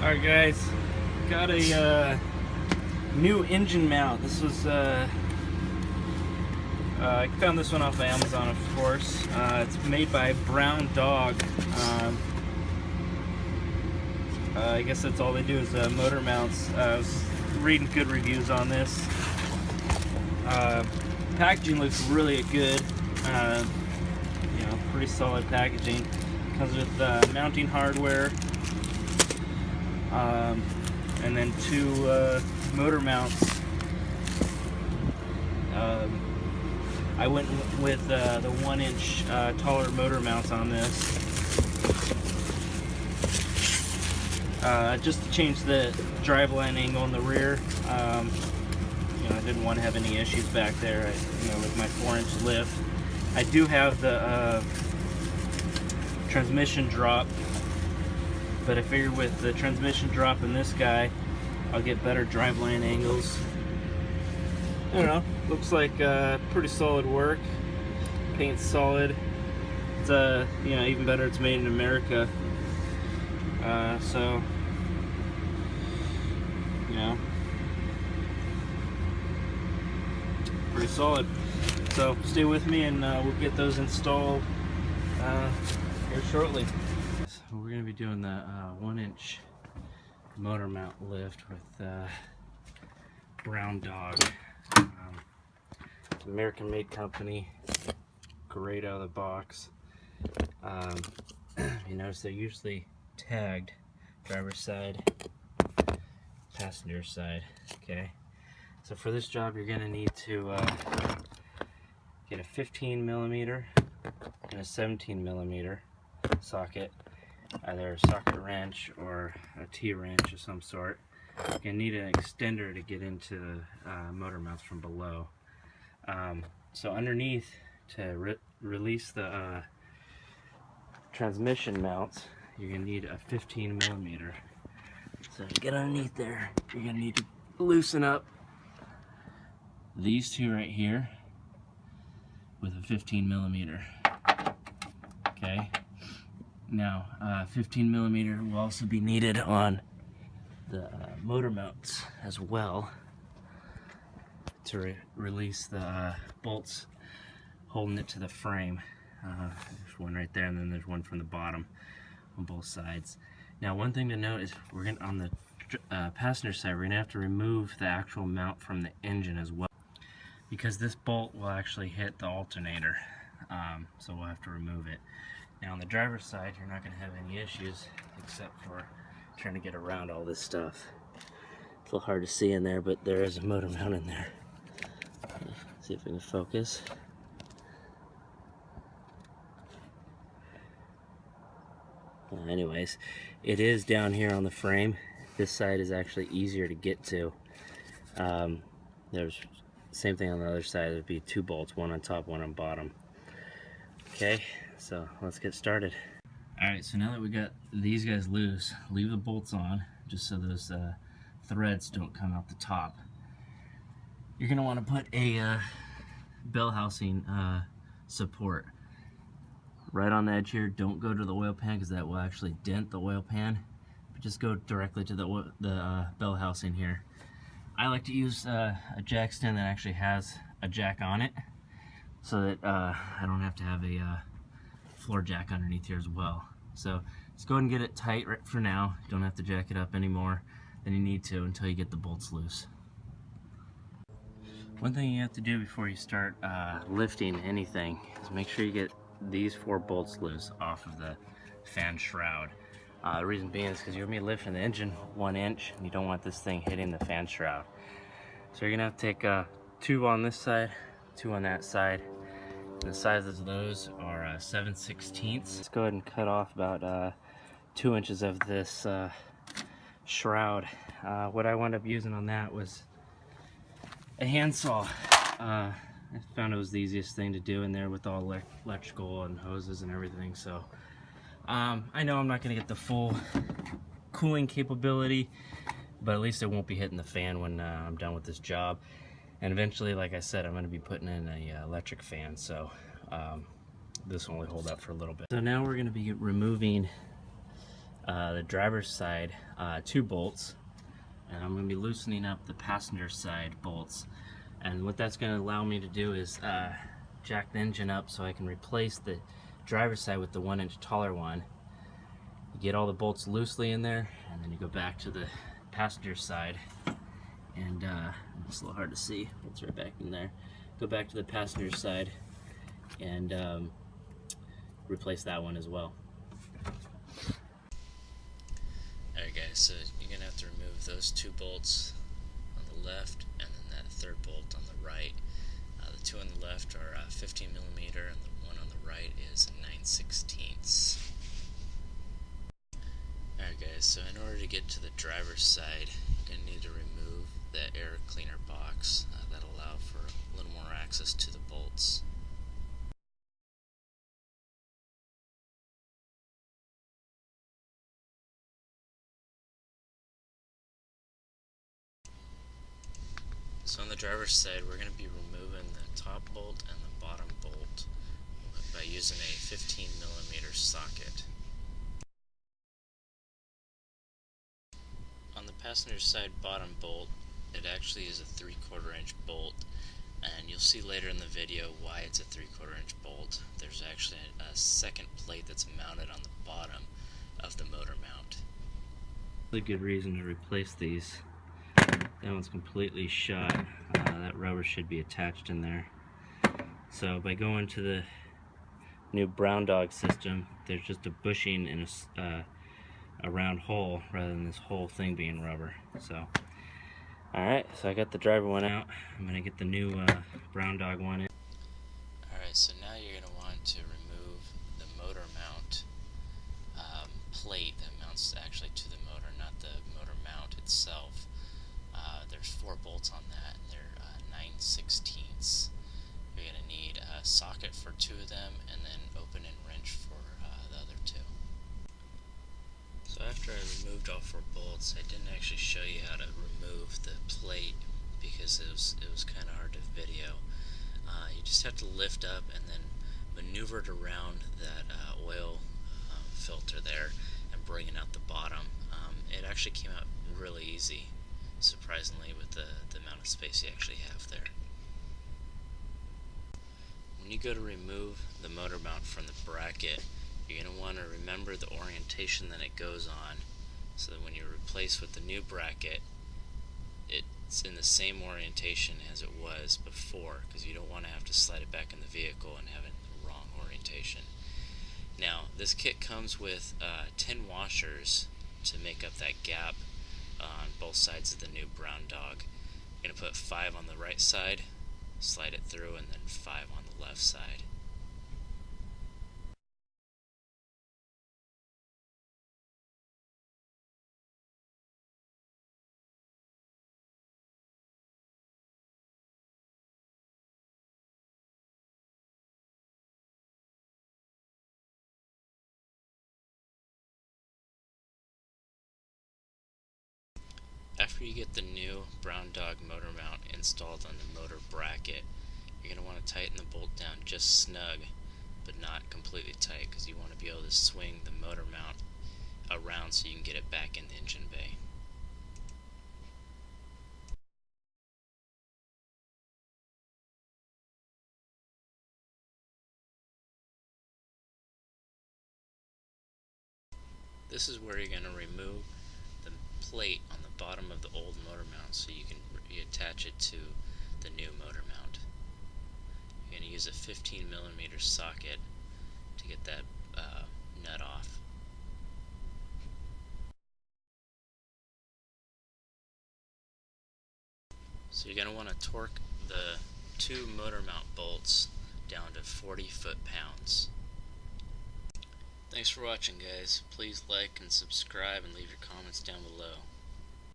Alright guys, got a new engine mount. This was, I found this one off of Amazon, of course. It's made by Brown Dog. I guess that's all they do is motor mounts. I was reading good reviews on this. Packaging looks really good. Pretty solid packaging. Comes with mounting hardware. And then two motor mounts. I went with the 1-inch taller motor mounts on this, just to change the driveline angle in the rear. I didn't want to have any issues back there. With my 4-inch lift. I do have the transmission drop. But I figured with the transmission drop in this guy, I'll get better driveline angles. I don't know, looks like pretty solid work. Paint's solid. It's even better, it's made in America. Pretty solid. So stay with me and we'll get those installed here shortly. We're going to be doing the 1-inch motor mount lift with Brown Dog. It's an American made company, great out of the box. You notice they're usually tagged driver's side, passenger side. Okay, so for this job you're going to need to get a 15mm and a 17mm socket. Either a socket wrench or a T-wrench of some sort. You're going to need an extender to get into motor mounts from below. So underneath, to release the transmission mounts, you're going to need a 15mm. So to get underneath there, you're going to need to loosen up these two right here with a 15mm. Okay. Now, 15mm will also be needed on the motor mounts as well to release the bolts holding it to the frame. There's one right there, and then there's one from the bottom on both sides. Now, one thing to note is we're going on the passenger side, we're going to have to remove the actual mount from the engine as well, because this bolt will actually hit the alternator, so we'll have to remove it. Now on the driver's side, you're not going to have any issues except for trying to get around all this stuff. It's a little hard to see in there, but there is a motor mount in there. See if we can focus. Anyways, it is down here on the frame. This side is actually easier to get to. There's same thing on the other side. There'd be two bolts, one on top, one on bottom. Okay, so let's get started. Alright, so now that we got these guys loose, leave the bolts on just so those threads don't come out the top. You're going to want to put a bell housing support right on the edge here. Don't go to the oil pan because that will actually dent the oil pan, but just go directly to the bell housing here. I like to use a jack stand that actually has a jack on it, so that I don't have to have a floor jack underneath here as well. So let's go ahead and get it tight right for now. You don't have to jack it up anymore than you need to until you get the bolts loose. One thing you have to do before you start lifting anything is make sure you get these 4 bolts loose off of the fan shroud. The reason being is because you're going to be lifting the engine 1 inch and you don't want this thing hitting the fan shroud. So you're going to have to take 2 on this side, 2 on that side. And the sizes of those are 7/16. Let's go ahead and cut off about 2 inches of this shroud. What I wound up using on that was a handsaw. I found it was the easiest thing to do in there with all electrical and hoses and everything. So I know I'm not going to get the full cooling capability, but at least it won't be hitting the fan when I'm done with this job. And eventually, like I said, I'm going to be putting in a electric fan, so this will only hold up for a little bit. So now we're going to be removing the driver's side 2 bolts, and I'm going to be loosening up the passenger side bolts. And what that's going to allow me to do is jack the engine up so I can replace the driver's side with the 1 inch taller one. You get all the bolts loosely in there, and then you go back to the passenger side, and it's a little hard to see, it's right back in there. Go back to the passenger side and replace that one as well. Alright guys, so you're going to have to remove those 2 bolts on the left and then that 3rd bolt on the right. The 2 on the left are 15 millimeter and the one on the right is 9/16. Alright guys, so in order to get to the driver's side, you're going to need to remove the air cleaner box. That'll allow for a little more access to the bolts. So on the driver's side, we're going to be removing the top bolt and the bottom bolt by using a 15 millimeter socket. On the passenger side bottom bolt, it actually is a 3/4 inch bolt, and you'll see later in the video why it's a 3/4 inch bolt. There's actually a second plate that's mounted on the bottom of the motor mount. A good reason to replace these. That one's completely shot. That rubber should be attached in there. So by going to the new Brown Dog system, there's just a bushing and a round hole rather than this whole thing being rubber. So, alright, so I got the driver one out. I'm going to get the new Brown Dog one in. Alright, so now you're going to want to remove the motor mount plate that mounts actually to the motor, not the motor mount itself. There's 4 bolts on that, and they're 9/16. You're going to need a socket for 2 of them, and then open and wrench for the other 2. So after I removed all 4 bolts, I didn't actually show you how to remove the plate because it was kind of hard to video. You just have to lift up and then maneuver it around that oil filter there and bringing out the bottom. It actually came out really easy, surprisingly, with the amount of space you actually have there. When you go to remove the motor mount from the bracket, you're going to want to remember the orientation that it goes on, so that when you replace with the new bracket, it's in the same orientation as it was before, because you don't want to have to slide it back in the vehicle and have it in the wrong orientation. Now, this kit comes with 10 washers to make up that gap on both sides of the new Brown Dog. You're going to put 5 on the right side, slide it through, and then 5 on the left side. After you get the new Brown Dog motor mount installed on the motor bracket, you're going to want to tighten the bolt down just snug, but not completely tight, because you want to be able to swing the motor mount around so you can get it back in the engine bay. This is where you're going to remove the plate on the bottom of the old motor mount so you can reattach it to the new motor mount. You're going to use a 15 millimeter socket to get that nut off. So you're going to want to torque the 2 motor mount bolts down to 40 foot-pounds. Thanks for watching, guys. Please like and subscribe and leave your comments down below.